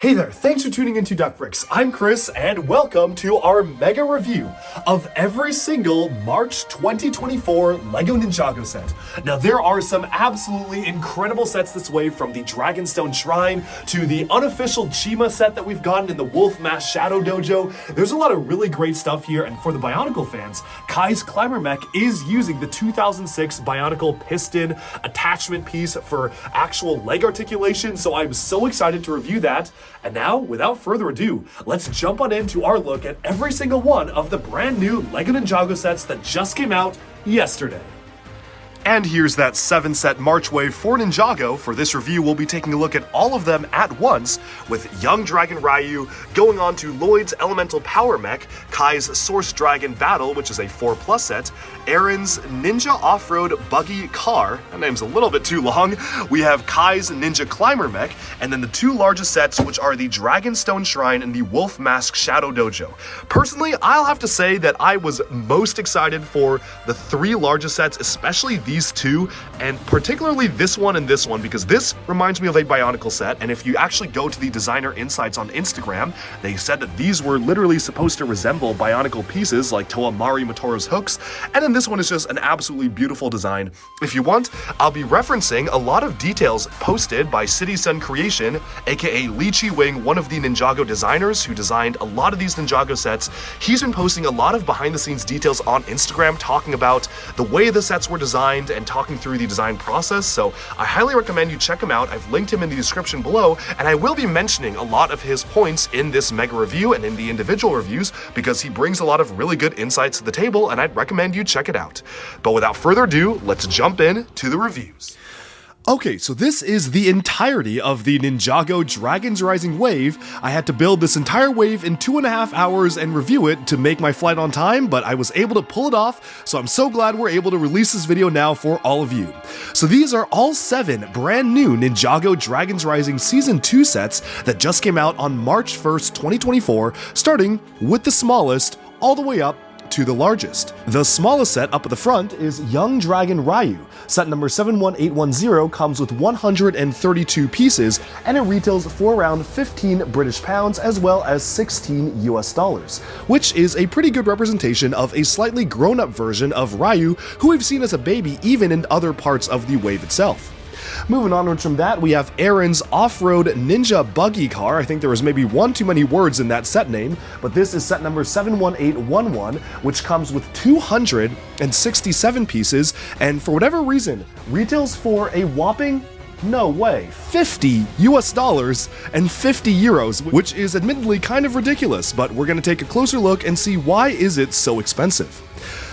Hey there, thanks for tuning into Duckbricks. I'm Chris, and welcome to our mega review of every single March 2024 LEGO Ninjago set. Now, there are some absolutely incredible sets this wave, from the Dragonstone Shrine to the unofficial Chima set that we've gotten in the Wolf Mask Shadow Dojo. There's a lot of really great stuff here, and for the Bionicle fans, Kai's Climber Mech is using the 2006 Bionicle piston attachment piece for actual leg articulation, so I'm so excited to review that. And now, without further ado, let's jump on into our look at every single one of the brand new LEGO Ninjago sets that just came out yesterday. And here's that 7-set March wave for Ninjago. For this review, we'll be taking a look at all of them at once, with Young Dragon Ryu going on to Lloyd's Elemental Power Mech, Kai's Source Dragon Battle, which is a 4+ set, Aaron's Ninja Offroad Buggy Car, that name's a little bit too long, we have Kai's Ninja Climber Mech, and then the two largest sets, which are the Dragonstone Shrine and the Wolf Mask Shadow Dojo. Personally, I'll have to say that I was most excited for the three largest sets, especially these two, and particularly this one and this one, because this reminds me of a Bionicle set, and if you actually go to the designer insights on Instagram, they said that these were literally supposed to resemble Bionicle pieces like Toa Matoro's hooks, and then this one is just an absolutely beautiful design. If you want, I'll be referencing a lot of details posted by City Sun Creation, aka Lee Chi Wing, one of the Ninjago designers who designed a lot of these Ninjago sets. He's been posting a lot of behind the scenes details on Instagram, talking about the way the sets were designed and talking through the design process, so I highly recommend you check him out. I've linked him in the description below, and I will be mentioning a lot of his points in this mega review and in the individual reviews, because he brings a lot of really good insights to the table, and I'd recommend you check it out. But without further ado, let's jump in to the reviews. Okay, so this is the entirety of the Ninjago Dragons Rising wave. I had to build this entire wave in 2.5 hours and review it to make my flight on time, but I was able to pull it off, so I'm so glad we're able to release this video now for all of you. So these are all 7 brand new Ninjago Dragons Rising Season 2 sets that just came out on March 1st, 2024, starting with the smallest all the way up to the largest. The smallest set up at the front is Young Dragon Ryu. Set number 71810 comes with 132 pieces, and it retails for around 15 British pounds as well as 16 US dollars, which is a pretty good representation of a slightly grown-up version of Ryu, who we've seen as a baby even in other parts of the wave itself. Moving onwards from that, we have Aaron's Off-Road Ninja Buggy Car. I think there was maybe one too many words in that set name, but this is set number 71811, which comes with 267 pieces, and for whatever reason, retails for a whopping, no way, 50 US dollars and 50 euros, which is admittedly kind of ridiculous, but we're going to take a closer look and see why is it so expensive.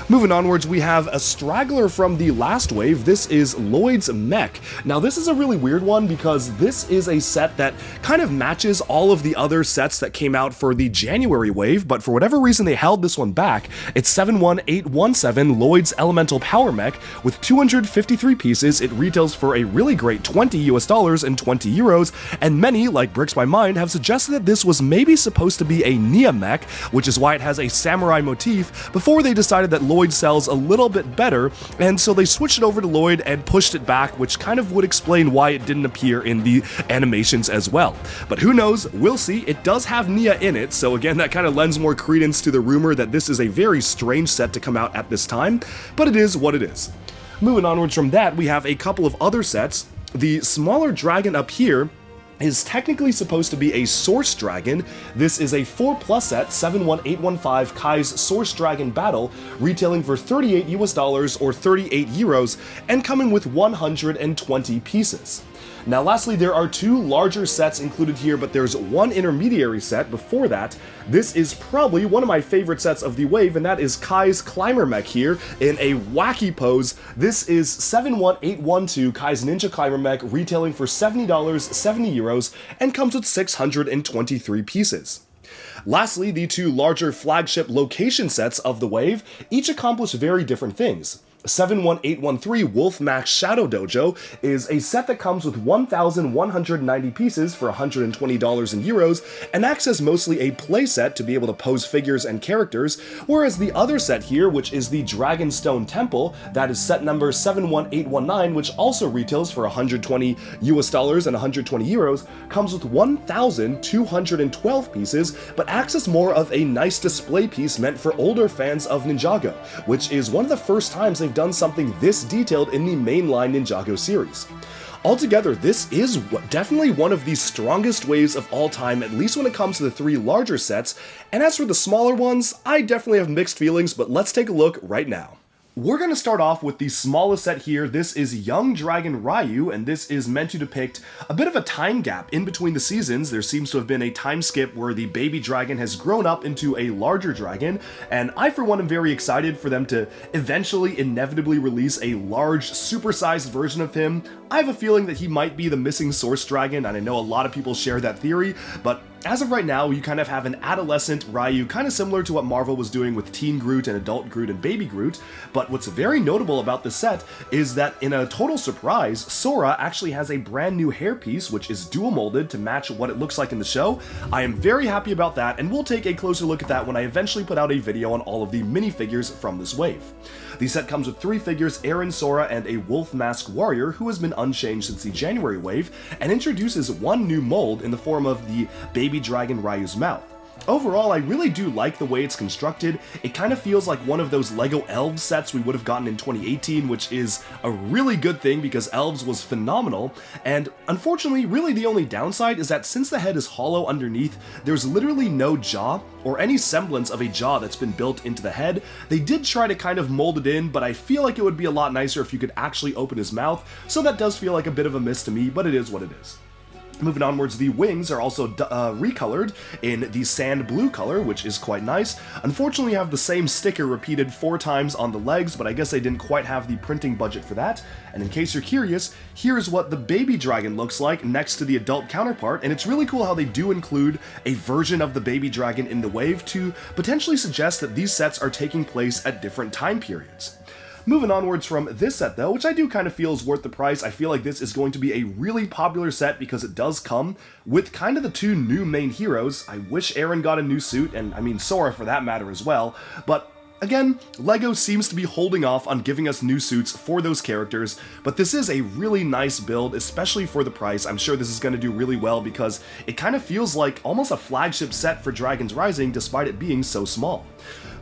Moving onwards, we have a straggler from the last wave. This is Lloyd's Mech. Now, this is a really weird one because this is a set that kind of matches all of the other sets that came out for the January wave, but for whatever reason they held this one back. It's 71817 Lloyd's Elemental Power Mech with 253 pieces. It retails for a really great 20 US dollars and 20 euros, and many, like Bricks by Mind, have suggested that this was maybe supposed to be a Nia mech, which is why it has a samurai motif, before they decided that Lloyd sells a little bit better, and so they switched it over to Lloyd and pushed it back, which kind of would explain why it didn't appear in the animations as well. But who knows, we'll see. It does have Nia in it, so again, that kind of lends more credence to the rumor that this is a very strange set to come out at this time, but it is what it is. Moving onwards from that, we have a couple of other sets. The smaller dragon up here is technically supposed to be a Source Dragon. This is a 4+ set, 71815 Kai's Source Dragon Battle, retailing for 38 US dollars or 38 euros, and coming with 120 pieces. Now lastly, there are 2 larger sets included here, but there's one intermediary set before that. This is probably one of my favorite sets of the wave, and that is Kai's Climber Mech here in a wacky pose. This is 71812 Kai's Ninja Climber Mech, retailing for $70, 70 euros, and comes with 623 pieces. Lastly, the 2 larger flagship location sets of the wave each accomplish very different things. 71813 Wolf Max Shadow Dojo is a set that comes with 1,190 pieces for $120 in euros and acts as mostly a playset to be able to pose figures and characters, whereas the other set here, which is the Dragonstone Temple, that is set number 71819, which also retails for $120 and 120 euros, comes with 1,212 pieces, but acts as more of a nice display piece meant for older fans of Ninjago, which is one of the first times they've done something this detailed in the mainline Ninjago series. Altogether, this is definitely one of the strongest waves of all time, at least when it comes to the three larger sets, and as for the smaller ones, I definitely have mixed feelings, but let's take a look right now. We're going to start off with the smallest set here. This is Young Dragon Ryu, and this is meant to depict a bit of a time gap in between the seasons. There seems to have been a time skip where the baby dragon has grown up into a larger dragon, and I for one am very excited for them to eventually inevitably release a large, supersized version of him. I have a feeling that he might be the missing source dragon, and I know a lot of people share that theory, but as of right now, you kind of have an adolescent Ryu, kind of similar to what Marvel was doing with Teen Groot and Adult Groot and Baby Groot, but what's very notable about this set is that in a total surprise, Sora actually has a brand new hairpiece, which is dual molded to match what it looks like in the show. I am very happy about that, and we'll take a closer look at that when I eventually put out a video on all of the minifigures from this wave. The set comes with 3 figures, Aaron, Sora, and a Wolf Mask Warrior, who has been unchanged since the January wave, and introduces one new mold in the form of the Baby Dragon Ryu's mouth. Overall, I really do like the way it's constructed. It kind of feels like one of those LEGO Elves sets we would have gotten in 2018, which is a really good thing because Elves was phenomenal, and unfortunately, really the only downside is that since the head is hollow underneath, there's literally no jaw, or any semblance of a jaw that's been built into the head. They did try to kind of mold it in, but I feel like it would be a lot nicer if you could actually open his mouth, so that does feel like a bit of a miss to me, but it is what it is. Moving onwards, the wings are also recolored in the sand blue color, which is quite nice. Unfortunately, you have the same sticker repeated 4 times on the legs, but I guess they didn't quite have the printing budget for that. And in case you're curious, here's what the baby dragon looks like next to the adult counterpart, and it's really cool how they do include a version of the baby dragon in the wave to potentially suggest that these sets are taking place at different time periods. Moving onwards from this set though, which I do kind of feel is worth the price, I feel like this is going to be a really popular set because it does come with kind of the 2 new main heroes. I wish Aaron got a new suit, and I mean Sora for that matter as well, but again, LEGO seems to be holding off on giving us new suits for those characters, but this is a really nice build, especially for the price. I'm sure this is going to do really well because it kind of feels like almost a flagship set for Dragons Rising despite it being so small.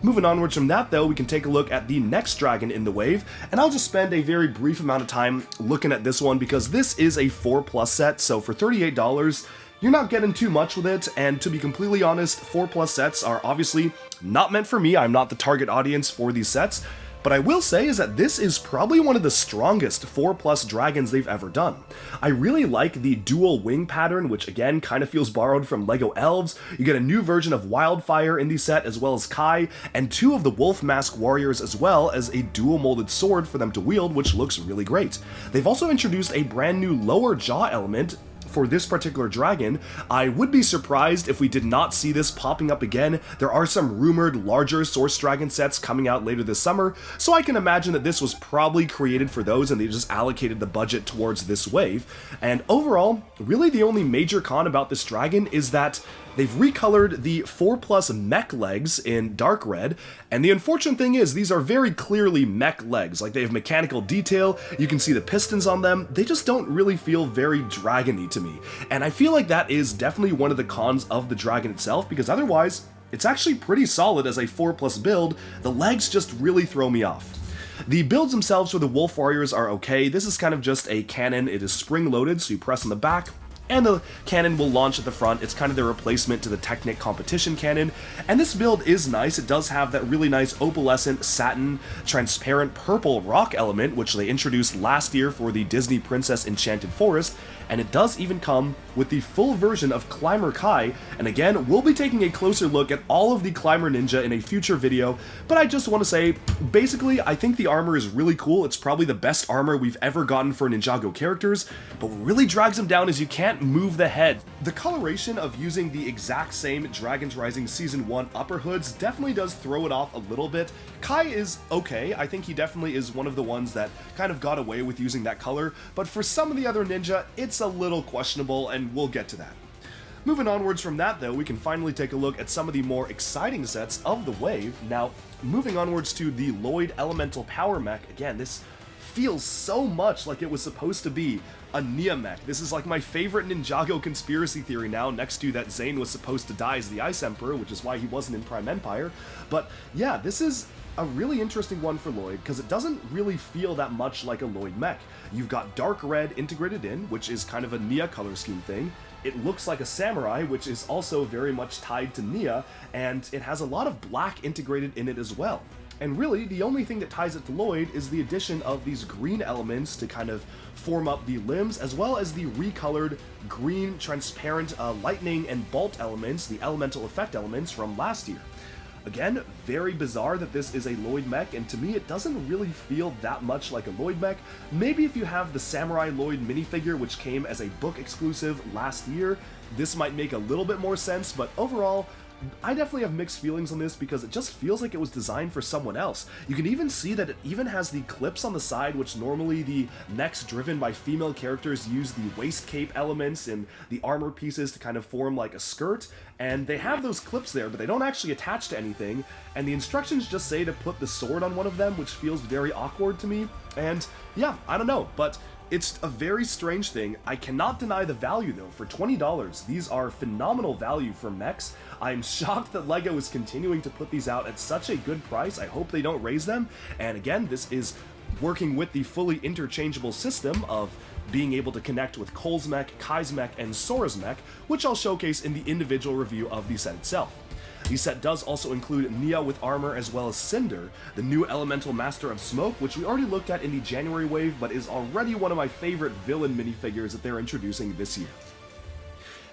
Moving onwards from that though, we can take a look at the next dragon in the wave, and I'll just spend a very brief amount of time looking at this one because this is a 4+ set, so for $38, you're not getting too much with it, and to be completely honest, 4+ sets are obviously not meant for me. I'm not the target audience for these sets, but I will say is that this is probably one of the strongest 4+ dragons they've ever done. I really like the dual wing pattern, which again kind of feels borrowed from LEGO Elves. You get a new version of Wildfire in the set, as well as Kai, and 2 of the Wolf Mask Warriors, as well as a dual molded sword for them to wield, which looks really great. They've also introduced a brand new lower jaw element for this particular dragon. I would be surprised if we did not see this popping up again. There are some rumored larger Source Dragon sets coming out later this summer, so I can imagine that this was probably created for those and they just allocated the budget towards this wave. And overall, really the only major con about this dragon is that they've recolored the 4+ mech legs in dark red, and the unfortunate thing is these are very clearly mech legs. Like, they have mechanical detail, you can see the pistons on them, they just don't really feel very dragon-y to me. And I feel like that is definitely one of the cons of the dragon itself, because otherwise, it's actually pretty solid as a 4+ build. The legs just really throw me off. The builds themselves for the Wolf Warriors are okay. This is kind of just a cannon. It is spring-loaded, so you press on the back, and the cannon will launch at the front. It's kind of the replacement to the Technic competition cannon, and this build is nice. It does have that really nice opalescent, satin, transparent purple rock element, which they introduced last year for the Disney Princess Enchanted Forest, and it does even come with the full version of Climber Kai, and again, we'll be taking a closer look at all of the Climber Ninja in a future video, but I just want to say, basically, I think the armor is really cool. It's probably the best armor we've ever gotten for Ninjago characters, but what really drags them down is you can't move the head. The coloration of using the exact same Dragons Rising Season 1 upper hoods definitely does throw it off a little bit. Kai is okay. I think he definitely is one of the ones that kind of got away with using that color, but for some of the other ninja, it's a little questionable, and we'll get to that. Moving onwards from that though, we can finally take a look at some of the more exciting sets of the wave. Now, moving onwards to the Lloyd Elemental Power Mech, again, this feels so much like it was supposed to be a Nia mech. This is like my favorite Ninjago conspiracy theory now, next to that Zane was supposed to die as the Ice Emperor, which is why he wasn't in Prime Empire. But yeah, this is a really interesting one for Lloyd, because it doesn't really feel that much like a Lloyd mech. You've got dark red integrated in, which is kind of a Nia color scheme thing. It looks like a samurai, which is also very much tied to Nia, and it has a lot of black integrated in it as well. And really, the only thing that ties it to Lloyd is the addition of these green elements to kind of form up the limbs, as well as the recolored green transparent lightning and bolt elements, the elemental effect elements from last year. Again, very bizarre that this is a Lloyd mech, and to me it doesn't really feel that much like a Lloyd mech. Maybe if you have the Samurai Lloyd minifigure, which came as a book exclusive last year, this might make a little bit more sense, but overall, I definitely have mixed feelings on this because it just feels like it was designed for someone else. You can even see that it even has the clips on the side, which normally the mechs driven by female characters use the waist cape elements and the armor pieces to kind of form like a skirt, and they have those clips there, but they don't actually attach to anything, and the instructions just say to put the sword on one of them, which feels very awkward to me, and yeah, I don't know, but it's a very strange thing. I cannot deny the value though. For $20, these are phenomenal value for mechs. I'm shocked that LEGO is continuing to put these out at such a good price. I hope they don't raise them. And again, this is working with the fully interchangeable system of being able to connect with Cole's mech, Kai's mech, and Sora's mech, which I'll showcase in the individual review of the set itself. The set does also include Nia with armor, as well as Cinder, the new Elemental Master of Smoke, which we already looked at in the January wave, but is already one of my favorite villain minifigures that they're introducing this year.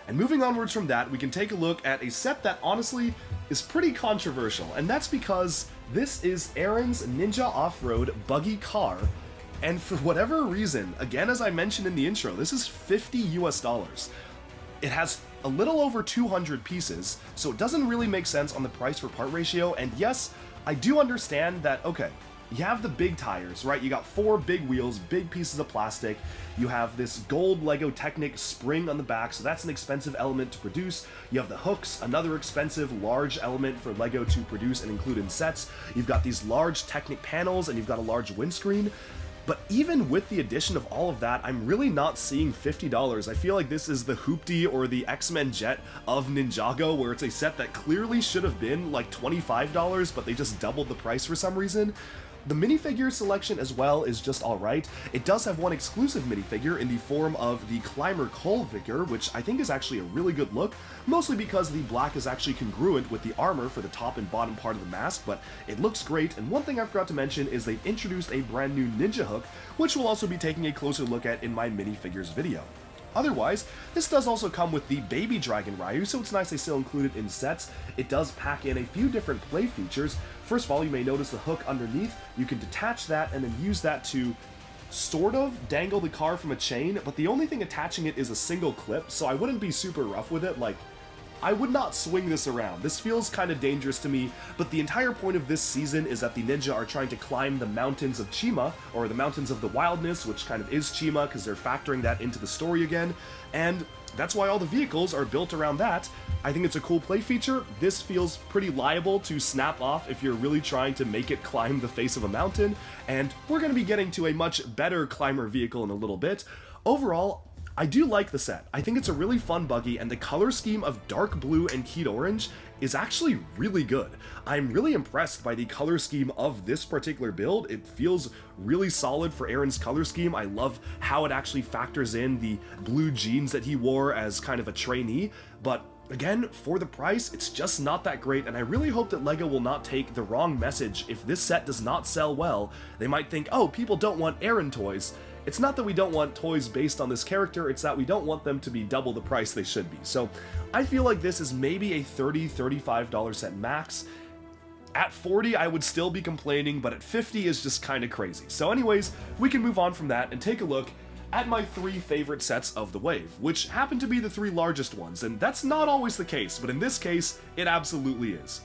And moving onwards from that, we can take a look at a set that honestly is pretty controversial, and that's because this is Aaron's Ninja Offroad Buggy car, and for whatever reason, again as I mentioned in the intro, this is $50 US. It has a little over 200 pieces, so it doesn't really make sense on the price per part ratio, and yes, I do understand that, okay, you have the big tires, right? You got 4 big wheels, big pieces of plastic, you have this gold Lego Technic spring on the back, so that's an expensive element to produce. You have the hooks, another expensive large element for Lego to produce and include in sets. You've got these large Technic panels, and you've got a large windscreen. But even with the addition of all of that, I'm really not seeing $50. I feel like this is the Hoopty or the X-Men Jet of Ninjago, where it's a set that clearly should have been like $25, but they just doubled the price for some reason. The minifigure selection as well is just alright. It does have one exclusive minifigure in the form of the Climber Cole figure, which I think is actually a really good look, mostly because the black is actually congruent with the armor for the top and bottom part of the mask, but it looks great. And one thing I forgot to mention is they've introduced a brand new ninja hook, which we'll also be taking a closer look at in my minifigures video. Otherwise, this does also come with the Baby Dragon Ryu, so it's nice they still include it in sets. It does pack in a few different play features. First of all, you may notice the hook underneath. You can detach that and then use that to sort of dangle the car from a chain, but the only thing attaching it is a single clip, so I wouldn't be super rough with it. Like, I would not swing this around. This feels kind of dangerous to me, but the entire point of this season is that the ninja are trying to climb the mountains of Chima, or the mountains of the wildness, which kind of is Chima because they're factoring that into the story again, and that's why all the vehicles are built around that. I think it's a cool play feature. This feels pretty liable to snap off if you're really trying to make it climb the face of a mountain, and we're going to be getting to a much better climber vehicle in a little bit. Overall, I do like the set. I think it's a really fun buggy, and the color scheme of dark blue and keyed orange is actually really good. I'm really impressed by the color scheme of this particular build. It feels really solid for Aaron's color scheme. I love how it actually factors in the blue jeans that he wore as kind of a trainee, but again, for the price, it's just not that great, and I really hope that LEGO will not take the wrong message. If this set does not sell well, they might think, oh, people don't want Aaron toys, It's not that we don't want toys based on this character, it's that we don't want them to be double the price they should be. So I feel like this is maybe a $30, $35 set max. At 40, I would still be complaining, but at 50 is just kind of crazy. So anyways, we can move on from that and take a look at my 3 favorite sets of the wave, which happen to be the 3 largest ones, and that's not always the case, but in this case, it absolutely is.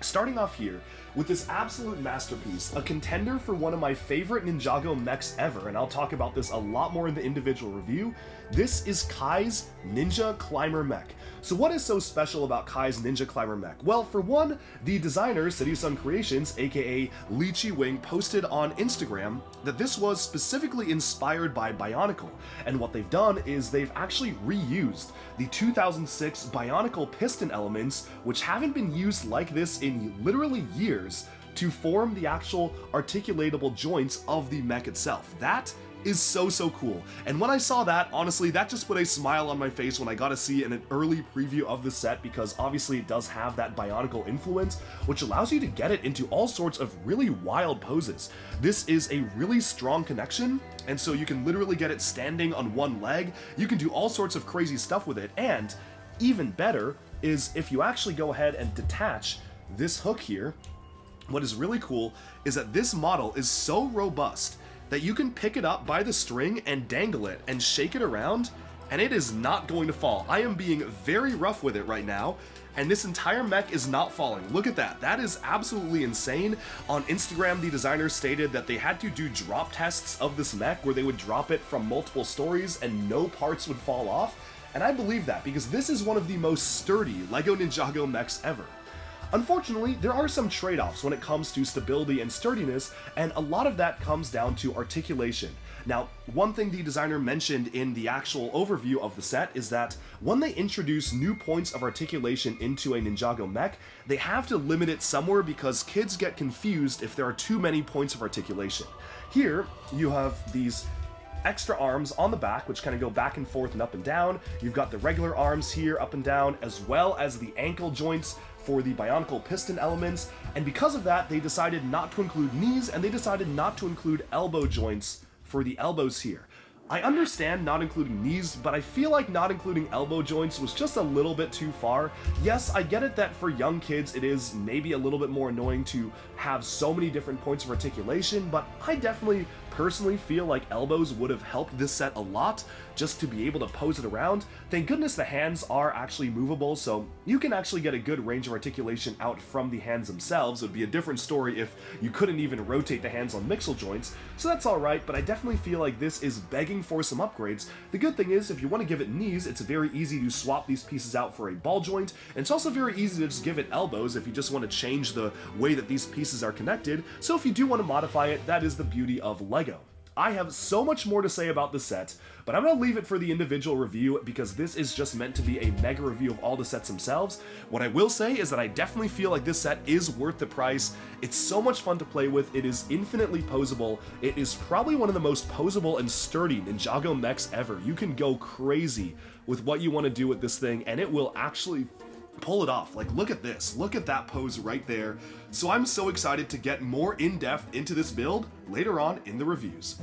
Starting off here with this absolute masterpiece, a contender for one of my favorite Ninjago mechs ever, and I'll talk about this a lot more in the individual review. This is Kai's Ninja Climber Mech. So what is so special about Kai's Ninja Climber Mech? Well, for one, the designer, City Sun Creations, aka Lychee Wing, posted on Instagram that this was specifically inspired by Bionicle, and what they've done is they've actually reused the 2006 Bionicle piston elements, which haven't been used like this in literally years, to form the actual articulatable joints of the mech itself. That is so cool. And when I saw that, honestly, that just put a smile on my face when I got to see an early preview of the set, because obviously it does have that Bionicle influence, which allows you to get it into all sorts of really wild poses. This is a really strong connection, and so you can literally get it standing on one leg. You can do all sorts of crazy stuff with it, and even better is if you actually go ahead and detach this hook here. What is really cool is that this model is so robust that you can pick it up by the string and dangle it and shake it around, and it is not going to fall. I am being very rough with it right now, and this entire mech is not falling. Look at that. That is absolutely insane. On Instagram, the designer stated that they had to do drop tests of this mech where they would drop it from multiple stories and no parts would fall off, and I believe that because this is one of the most sturdy LEGO Ninjago mechs ever. Unfortunately, there are some trade-offs when it comes to stability and sturdiness, and a lot of that comes down to articulation. Now, one thing the designer mentioned in the actual overview of the set is that when they introduce new points of articulation into a Ninjago mech, they have to limit it somewhere because kids get confused if there are too many points of articulation. Here, you have these extra arms on the back, which kind of go back and forth and up and down. You've got the regular arms here, up and down, as well as the ankle joints for the Bionicle piston elements, and because of that, they decided not to include knees, and they decided not to include elbow joints for the elbows here. I understand not including knees, but I feel like not including elbow joints was just a little bit too far. Yes, I get it that for young kids it is maybe a little bit more annoying to have so many different points of articulation, but I definitely personally feel like elbows would have helped this set a lot just to be able to pose it around. Thank goodness the hands are actually movable, so you can actually get a good range of articulation out from the hands themselves. It would be a different story if you couldn't even rotate the hands on mixel joints, so that's alright, but I definitely feel like this is begging for some upgrades. The good thing is, if you want to give it knees, it's very easy to swap these pieces out for a ball joint, and it's also very easy to just give it elbows if you just want to change the way that these pieces are connected. So if you do want to modify it, that is the beauty of LEGO. I have so much more to say about the set, but I'm going to leave it for the individual review because this is just meant to be a mega review of all the sets themselves. What I will say is that I definitely feel like this set is worth the price. It's so much fun to play with. It is infinitely posable. It is probably one of the most posable and sturdy Ninjago mechs ever. You can go crazy with what you want to do with this thing, and it will actually pull it off. Like, look at this. Look at that pose right there. So I'm so excited to get more in-depth into this build later on in the reviews.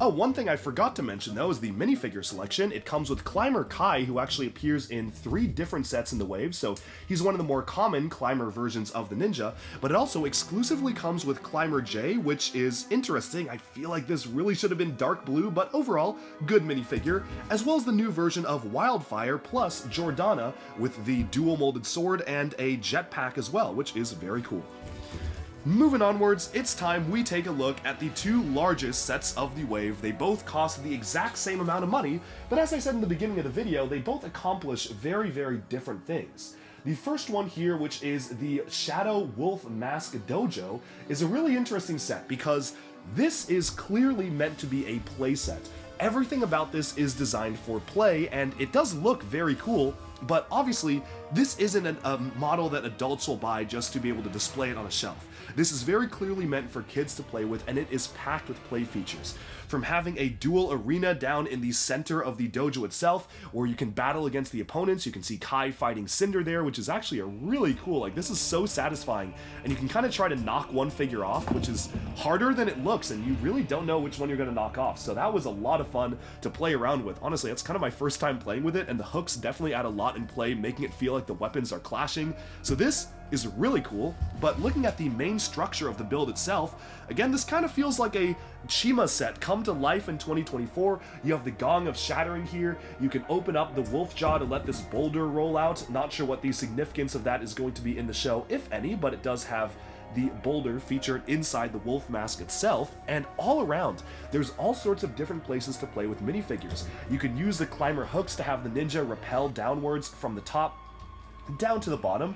Oh, one thing I forgot to mention though is the minifigure selection. It comes with Climber Kai, who actually appears in 3 different sets in the wave, so he's one of the more common Climber versions of the Ninja, but it also exclusively comes with Climber J, which is interesting. I feel like this really should have been dark blue, but overall, good minifigure, as well as the new version of Wildfire plus Jordana with the dual molded sword and a jetpack as well, which is very cool. Moving onwards, it's time we take a look at the 2 largest sets of the wave. They both cost the exact same amount of money, but as I said in the beginning of the video, they both accomplish very different things. The first one here, which is the Shadow Wolf Mask Dojo, is a really interesting set because this is clearly meant to be a play set. Everything about this is designed for play, and it does look very cool, But obviously, this isn't a model that adults will buy just to be able to display it on a shelf. This is very clearly meant for kids to play with, and it is packed with play features. From having a dual arena down in the center of the dojo itself, where you can battle against the opponents. You can see Kai fighting Cinder there, which is actually a really cool, like, this is so satisfying. And you can kind of try to knock one figure off, which is harder than it looks, and you really don't know which one you're going to knock off. So that was a lot of fun to play around with. Honestly, that's kind of my first time playing with it, and the hooks definitely add a lot in play, making it feel like the weapons are clashing. So this is really cool, but looking at the main structure of the build itself, again, this kind of feels like a Chima set come to life in 2024. You have the Gong of Shattering here. You can open up the Wolf Jaw to let this boulder roll out. Not sure what the significance of that is going to be in the show, if any, but it does have the boulder featured inside the wolf mask itself, and all around, there's all sorts of different places to play with minifigures. You can use the climber hooks to have the ninja rappel downwards from the top down to the bottom,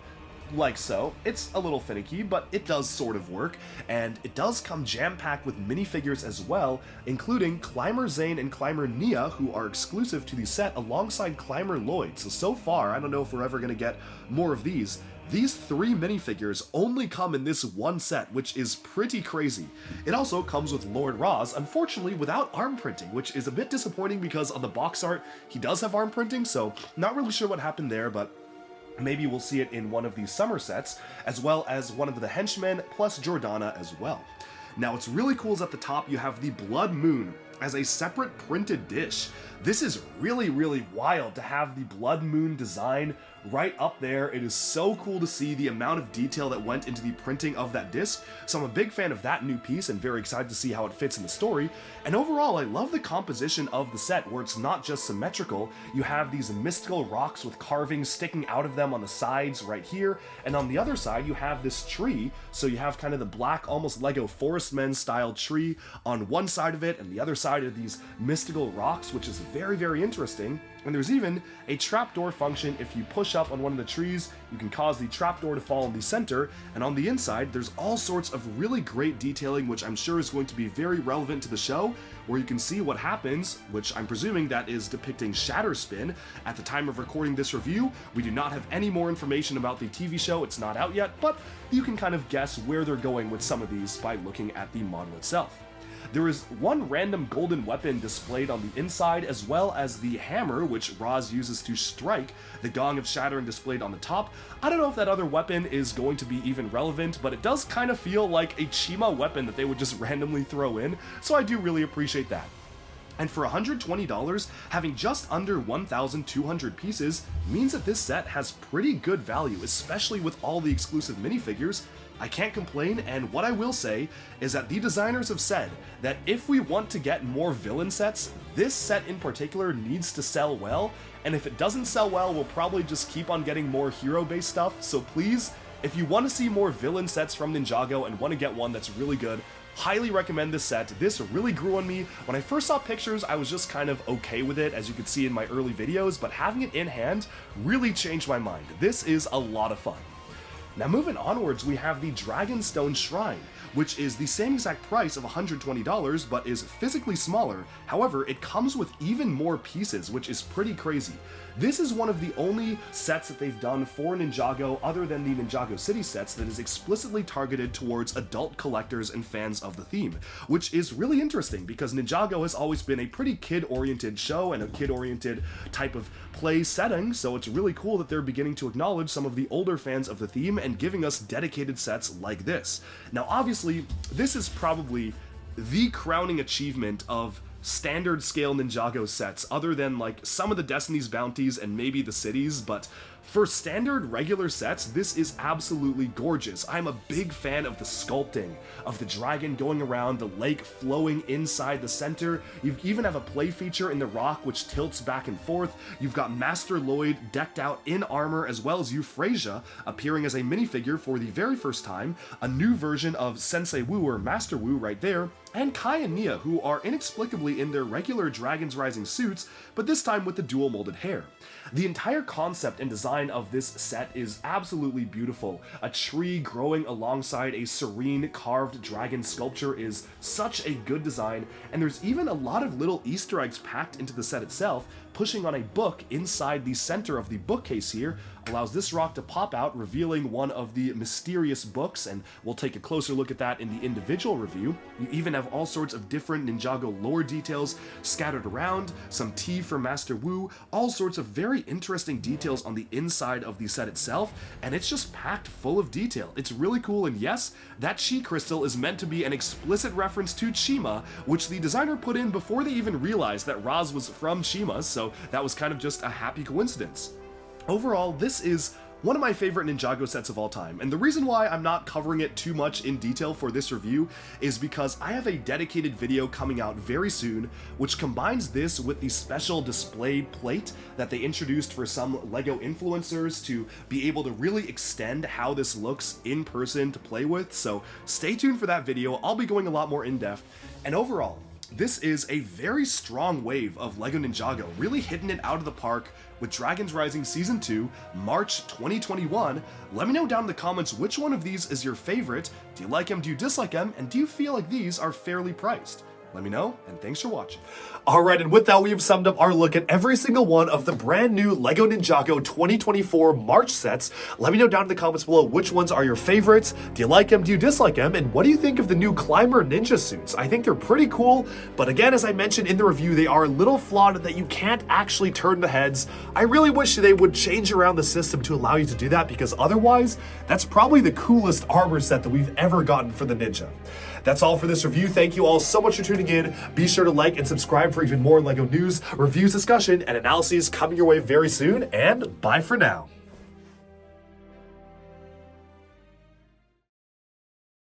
like so. It's a little finicky, but it does sort of work, and it does come jam-packed with minifigures as well, including Climber Zane and Climber Nia, who are exclusive to the set, alongside Climber Lloyd. So far, I don't know if we're ever going to get more of these. These 3 minifigures only come in this one set, which is pretty crazy. It also comes with Lord Roz, unfortunately without arm printing, which is a bit disappointing because on the box art, he does have arm printing, so not really sure what happened there, but maybe we'll see it in one of these summer sets, as well as one of the henchmen, plus Jordana as well. Now, what's really cool is at the top you have the Blood Moon as a separate printed dish. This is really, really wild to have the Blood Moon design right up there. It is so cool to see the amount of detail that went into the printing of that disc, so I'm a big fan of that new piece and very excited to see how it fits in the story. And overall, I love the composition of the set, where it's not just symmetrical. You have these mystical rocks with carvings sticking out of them on the sides right here, and on the other side you have this tree, so you have kind of the black, almost Lego Forest Men style tree on one side of it, and the other side are these mystical rocks, which is very, very interesting. And there's even a trapdoor function. If you push up on one of the trees, you can cause the trapdoor to fall in the center, and on the inside there's all sorts of really great detailing, which I'm sure is going to be very relevant to the show, where you can see what happens, which I'm presuming that is depicting Shatter Spin. At the time of recording this review, we do not have any more information about the TV show, it's not out yet, but you can kind of guess where they're going with some of these by looking at the model itself. There is one random golden weapon displayed on the inside, as well as the hammer, which Roz uses to strike, the Gong of Shattering displayed on the top. I don't know if that other weapon is going to be even relevant, but it does kind of feel like a Chima weapon that they would just randomly throw in, so I do really appreciate that. And for $120, having just under 1,200 pieces means that this set has pretty good value, especially with all the exclusive minifigures. I can't complain, and what I will say is that the designers have said that if we want to get more villain sets, this set in particular needs to sell well, and if it doesn't sell well, we'll probably just keep on getting more hero-based stuff. So please, if you want to see more villain sets from Ninjago and want to get one that's really good, highly recommend this set. This really grew on me. When I first saw pictures, I was just kind of okay with it, as you could see in my early videos, but having it in hand really changed my mind. This is a lot of fun. Now moving onwards, we have the Dragonstone Shrine, which is the same exact price of $120, but is physically smaller. However, it comes with even more pieces, which is pretty crazy. This is one of the only sets that they've done for Ninjago, other than the Ninjago City sets, that is explicitly targeted towards adult collectors and fans of the theme, which is really interesting because Ninjago has always been a pretty kid-oriented show and a kid-oriented type of play setting, so it's really cool that they're beginning to acknowledge some of the older fans of the theme and giving us dedicated sets like this. Now, obviously, this is probably the crowning achievement of standard scale Ninjago sets, other than like some of the Destiny's Bounties and maybe the cities, but for standard regular sets, this is absolutely gorgeous. I'm a big fan of the sculpting, of the dragon going around, the lake flowing inside the center. You even have a play feature in the rock which tilts back and forth. You've got Master Lloyd decked out in armor, as well as Euphrasia appearing as a minifigure for the very first time, a new version of Sensei Wu or Master Wu right there, and Kai and Nia, who are inexplicably in their regular Dragons Rising suits, but this time with the dual molded hair. The entire concept and design design of this set is absolutely beautiful. A tree growing alongside a serene carved dragon sculpture is such a good design, and there's even a lot of little Easter eggs packed into the set itself. Pushing on a book inside the center of the bookcase here allows this rock to pop out, revealing one of the mysterious books, and we'll take a closer look at that in the individual review. You even have all sorts of different Ninjago lore details scattered around, some tea for Master Wu, all sorts of very interesting details on the inside of the set itself, and it's just packed full of detail. It's really cool, and yes, that chi crystal is meant to be an explicit reference to Chima, which the designer put in before they even realized that Raz was from Chima, so that was kind of just a happy coincidence. Overall, this is one of my favorite Ninjago sets of all time, and the reason why I'm not covering it too much in detail for this review is because I have a dedicated video coming out very soon which combines this with the special display plate that they introduced for some LEGO influencers to be able to really extend how this looks in person to play with, so stay tuned for that video. I'll be going a lot more in-depth, and overall, this is a very strong wave of LEGO Ninjago, really hitting it out of the park with Dragons Rising Season 2, March 2021. Let me know down in the comments which one of these is your favorite. Do you like them? Do you dislike them? And do you feel like these are fairly priced? Let me know, and thanks for watching. Alright, and with that, we have summed up our look at every single one of the brand new LEGO Ninjago 2024 March sets. Let me know down in the comments below which ones are your favorites. Do you like them? Do you dislike them? And what do you think of the new Climber Ninja suits? I think they're pretty cool, but again, as I mentioned in the review, they are a little flawed in that you can't actually turn the heads. I really wish they would change around the system to allow you to do that, because otherwise, that's probably the coolest armor set that we've ever gotten for the Ninja. That's all for this review. Thank you all so much for tuning in. Be sure to like and subscribe for even more LEGO news, reviews, discussion, and analyses coming your way very soon, and bye for now.